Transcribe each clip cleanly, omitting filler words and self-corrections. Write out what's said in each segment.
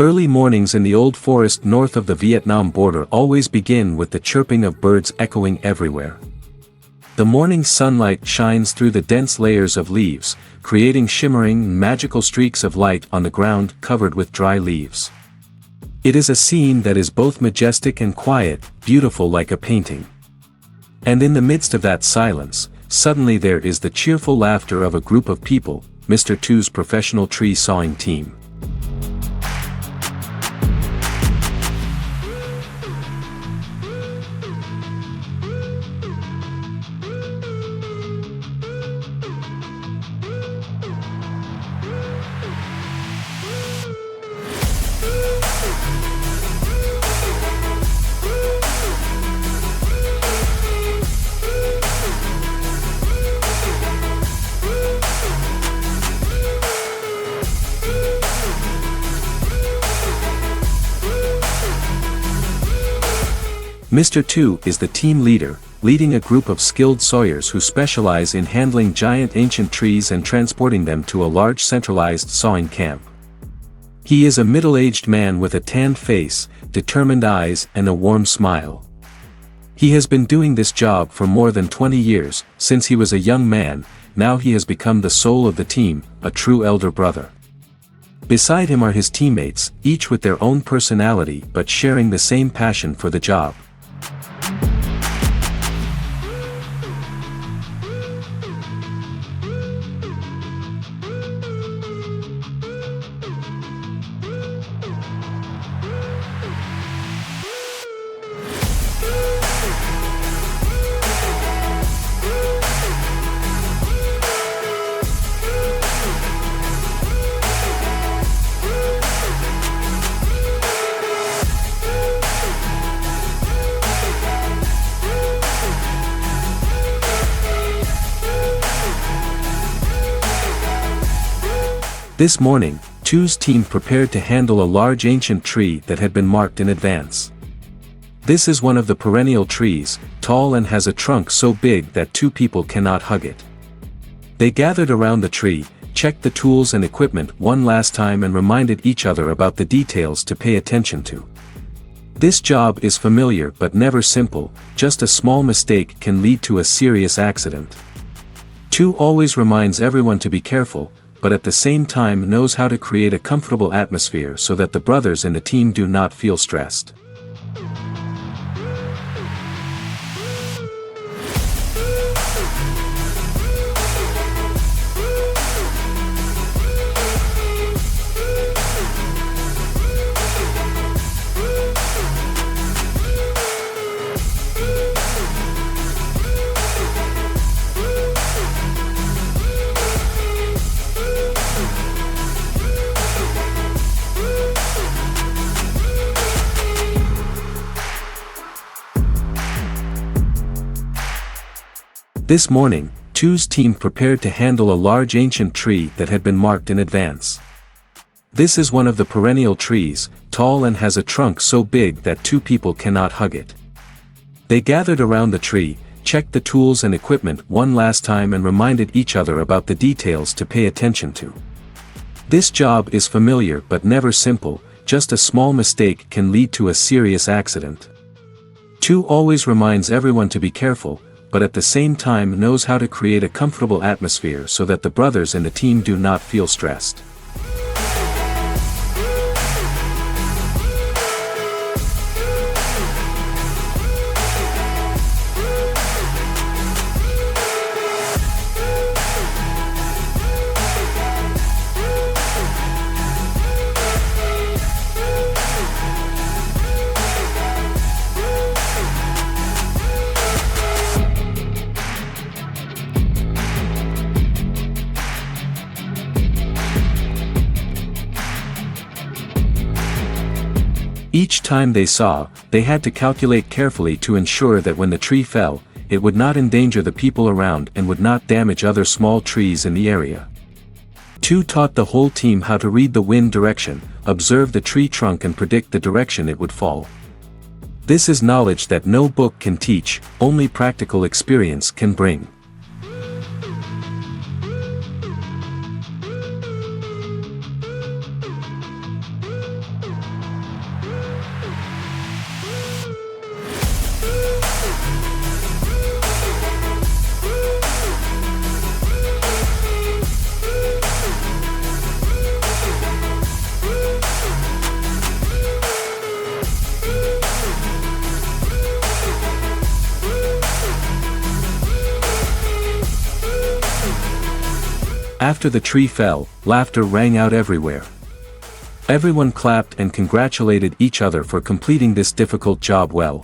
Early mornings in the old forest north of the Vietnam border always begin with the chirping of birds echoing everywhere. The morning sunlight shines through the dense layers of leaves, creating shimmering, magical streaks of light on the ground covered with dry leaves. It is a scene that is both majestic and quiet, beautiful like a painting. And in the midst of that silence, suddenly there is the cheerful laughter of a group of people, Mr. Two's professional tree sawing team. Mr. Two is the team leader, leading a group of skilled sawyers who specialize in handling giant ancient trees and transporting them to a large centralized sawing camp. He is a middle-aged man with a tanned face, determined eyes and a warm smile. He has been doing this job for more than 20 years, since he was a young man. Now he has become the soul of the team, a true elder brother. Beside him are his teammates, each with their own personality but sharing the same passion for the job. This morning, Two's team prepared to handle a large ancient tree that had been marked in advance. This is one of the perennial trees, tall and has a trunk so big that two people cannot hug it. They gathered around the tree, checked the tools and equipment one last time and reminded each other about the details to pay attention to. This job is familiar but never simple, just a small mistake can lead to a serious accident. Two always reminds everyone to be careful, but at the same time knows how to create a comfortable atmosphere so that the brothers in the team do not feel stressed. This morning, Two's team prepared to handle a large ancient tree that had been marked in advance. This is one of the perennial trees, tall and has a trunk so big that two people cannot hug it. They gathered around the tree, checked the tools and equipment one last time and reminded each other about the details to pay attention to. This job is familiar but never simple, just a small mistake can lead to a serious accident. Two always reminds everyone to be careful, but at the same time knows how to create a comfortable atmosphere so that the brothers in the team do not feel stressed. Each time they saw, they had to calculate carefully to ensure that when the tree fell, it would not endanger the people around and would not damage other small trees in the area. Two taught the whole team how to read the wind direction, observe the tree trunk and predict the direction it would fall. This is knowledge that no book can teach, only practical experience can bring. After the tree fell, laughter rang out everywhere. Everyone clapped and congratulated each other for completing this difficult job well.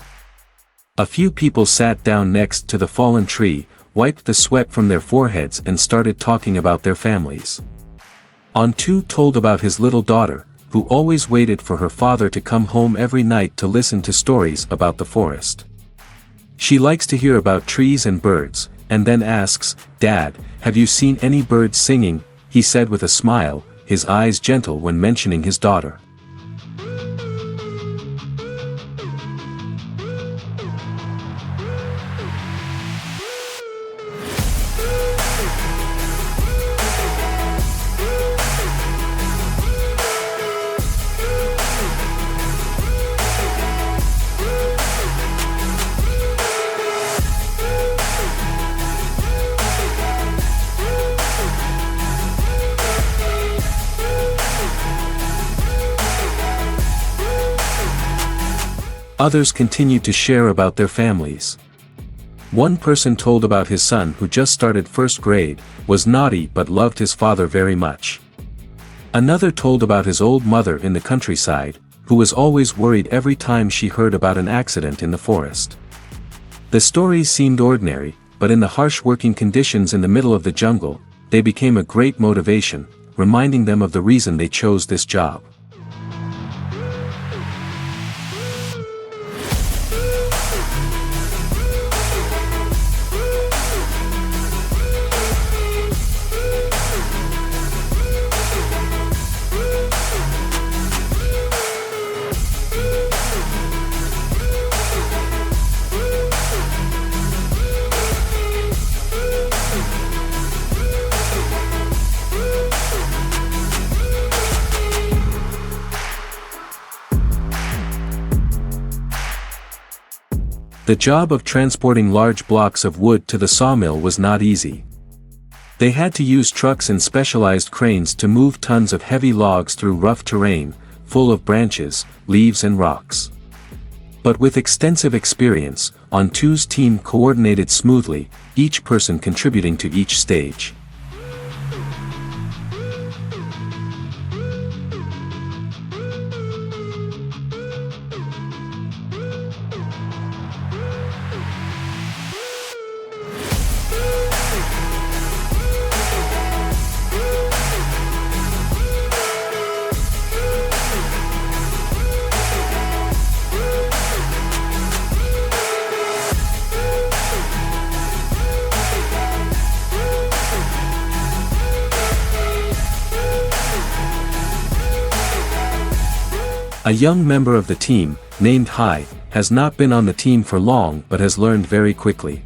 A few people sat down next to the fallen tree, wiped the sweat from their foreheads and started talking about their families. Antu told about his little daughter, who always waited for her father to come home every night to listen to stories about the forest. She likes to hear about trees and birds, and then asks, "Dad, have you seen any birds singing?" he said with a smile, his eyes gentle when mentioning his daughter. Others continued to share about their families. One person told about his son who just started first grade, was naughty but loved his father very much. Another told about his old mother in the countryside, who was always worried every time she heard about an accident in the forest. The stories seemed ordinary, but in the harsh working conditions in the middle of the jungle, they became a great motivation, reminding them of the reason they chose this job. The job of transporting large blocks of wood to the sawmill was not easy. They had to use trucks and specialized cranes to move tons of heavy logs through rough terrain, full of branches, leaves and rocks. But with extensive experience, Antu's team coordinated smoothly, each person contributing to each stage. A young member of the team, named Hai, has not been on the team for long but has learned very quickly.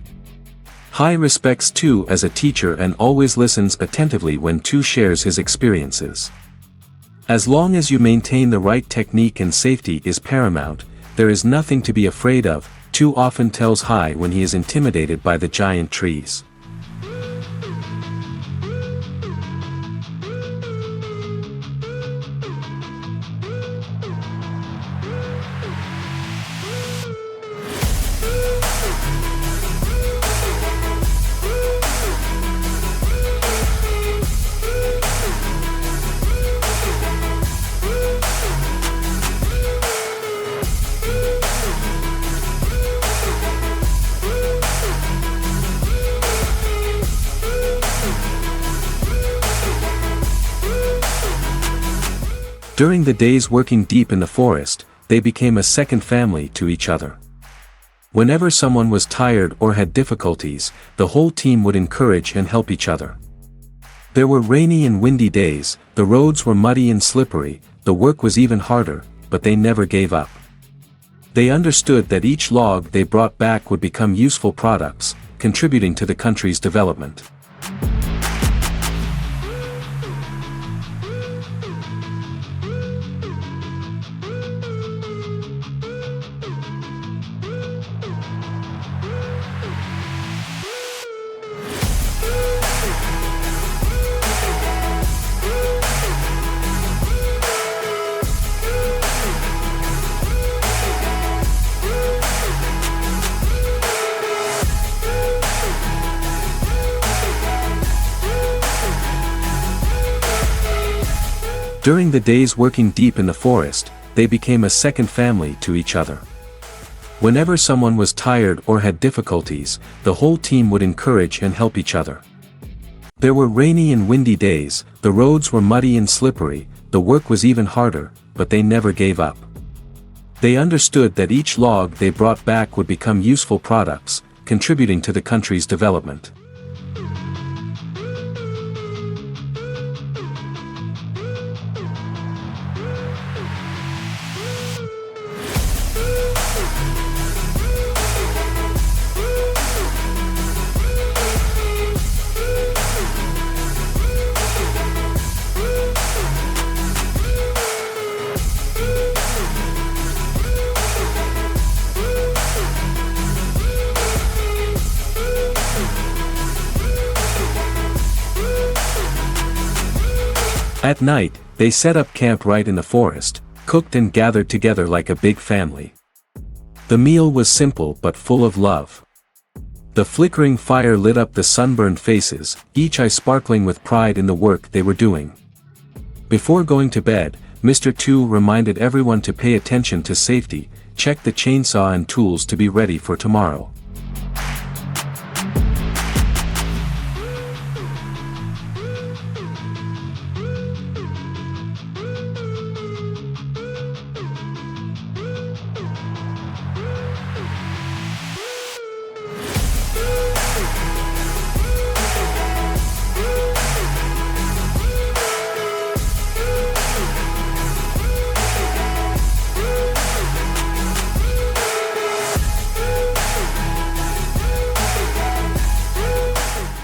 Hai respects Tu as a teacher and always listens attentively when Tu shares his experiences. As long as you maintain the right technique and safety is paramount, there is nothing to be afraid of, Tu often tells Hai when he is intimidated by the giant trees. During the days working deep in the forest, they became a second family to each other. Whenever someone was tired or had difficulties, the whole team would encourage and help each other. There were rainy and windy days, the roads were muddy and slippery, the work was even harder, but they never gave up. They understood that each log they brought back would become useful products, contributing to the country's development. During the days working deep in the forest, they became a second family to each other. Whenever someone was tired or had difficulties, the whole team would encourage and help each other. There were rainy and windy days, the roads were muddy and slippery, the work was even harder, but they never gave up. They understood that each log they brought back would become useful products, contributing to the country's development. At night, they set up camp right in the forest, cooked and gathered together like a big family. The meal was simple but full of love. The flickering fire lit up the sunburned faces, each eye sparkling with pride in the work they were doing. Before going to bed, Mr. Tu reminded everyone to pay attention to safety, check the chainsaw and tools to be ready for tomorrow.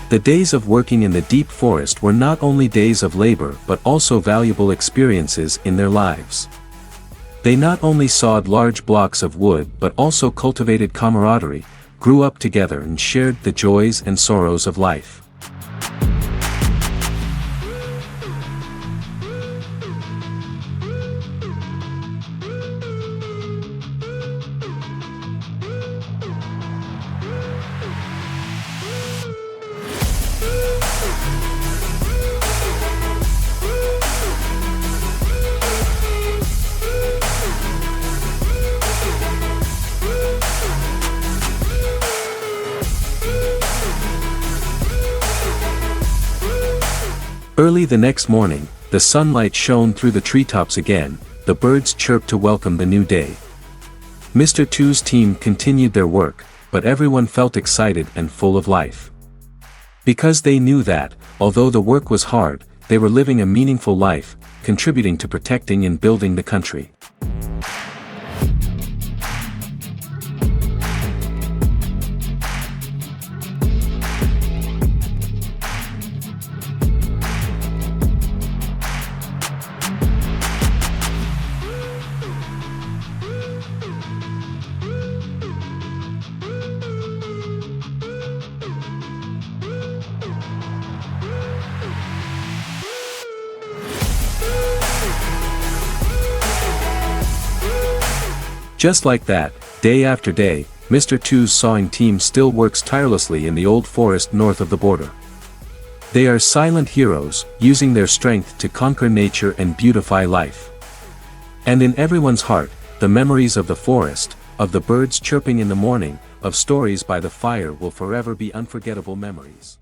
The days of working in the deep forest were not only days of labor but also valuable experiences in their lives. They not only sawed large blocks of wood but also cultivated camaraderie, grew up together and shared the joys and sorrows of life. Early the next morning, the sunlight shone through the treetops again, the birds chirped to welcome the new day. Mr. Tu's team continued their work, but everyone felt excited and full of life. Because they knew that, although the work was hard, they were living a meaningful life, contributing to protecting and building the country. Just like that, day after day, Mr. Tu's sawing team still works tirelessly in the old forest north of the border. They are silent heroes, using their strength to conquer nature and beautify life. And in everyone's heart, the memories of the forest, of the birds chirping in the morning, of stories by the fire will forever be unforgettable memories.